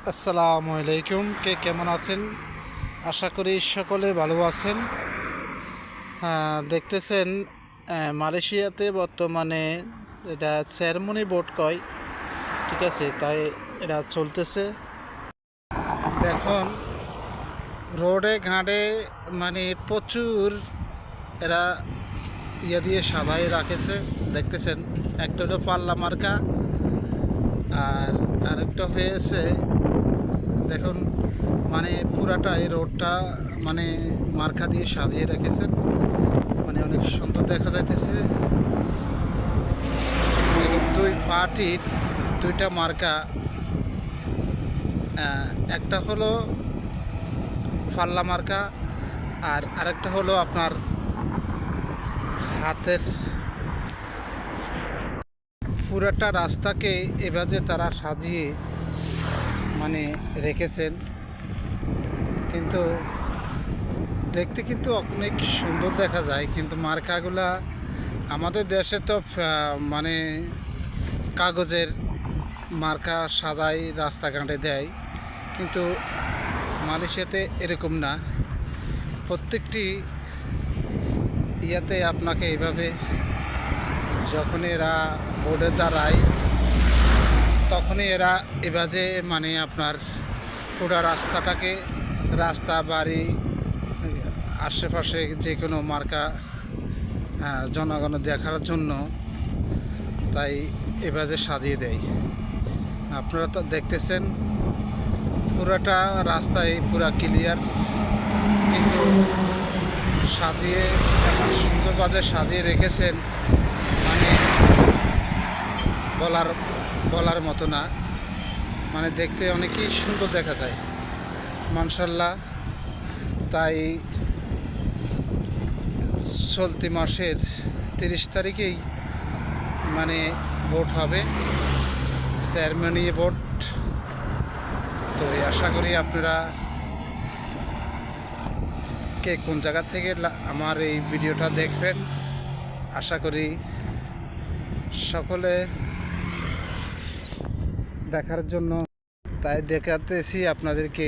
আসসালামু আলাইকুম। কে কেমন আছেন? আশা করি সকলে ভালো আছেন। দেখতেছেন মালয়েশিয়াতে বর্তমানে এটা সেরেমনি বোট কয়, ঠিক আছে, তাই এটা চলতেছে। এখন রোডে ঘাটে মানে প্রচুর এরা দিয়ে সাজাই রাখেছে। দেখতেছেন একটা হলো পাল্লা মার্কা, আর আরেকটা হয়েছে দেখুন, মানে পুরাটাই রোডটা মানে মার্কা দিয়ে সাজিয়ে রেখেছেন, মানে অনেক সুন্দর দেখা যাইতেছে। দুই পার্টির দুইটা মার্কা, একটা হলো পাল্লা মার্কা আর আরেকটা হলো আপনার হাতের। পুরাটা রাস্তাকে এভাবে তারা সাজিয়ে মানে রেখেছেন, কিন্তু দেখতে কিন্তু অনেক সুন্দর দেখা যায়। কিন্তু মার্কাগুলা আমাদের দেশে তো মানে কাগজের মার্কা সাদাই রাস্তাঘাটে দেয়, কিন্তু মালয়েশিয়াতে এরকম না। প্রত্যেকটি ইয়াতে আপনাকে এইভাবে যখন এরা বোর্ডে দাঁড়ায় তখনই এরা এভাবে মানে আপনার পুরো রাস্তাটাকে, রাস্তা বাড়ি আশেপাশে যে কোনো মার্কা জনগণ দেখার জন্য তাই এভাবে সাজিয়ে দেয়। আপনারা তো দেখতেছেন পুরাটা রাস্তায় পুরা ক্লিয়ার, কিন্তু সাজিয়ে এমন সুন্দরভাবে সাজিয়ে রেখেছেন মানে বলার মতো না। মানে দেখতে অনেকই সুন্দর দেখা যায় মাশাআল্লাহ। তাই চলতি মাসের 30 তারিখেই মানে ভোট হবে, সেরেমনি ভোট। তো আশা করি আপনারা কে কোন জায়গা থেকে আমার এই ভিডিওটা দেখবেন, আশা করি সকলে দেখার জন্য। তাই দেখাতেছি আপনাদেরকে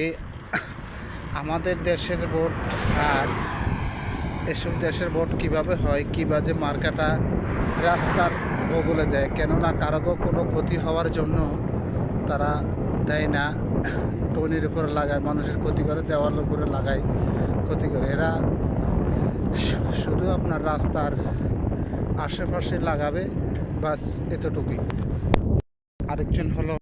আমাদের দেশের ভোট আর এসব দেশের ভোট কিভাবে হয়, কীভাবে মার্কাটা রাস্তার বগলে দেয়। কেননা কারো কোনো ক্ষতি হওয়ার জন্য তারা দেয় না, টনির উপরে লাগায়, মানুষের ক্ষতি করে, দেওয়ার উপরে লাগায়, ক্ষতি করে। এরা শুধু আপনার রাস্তার আশেপাশে লাগাবে, বাস এতটুকুই। আরেকজন হলো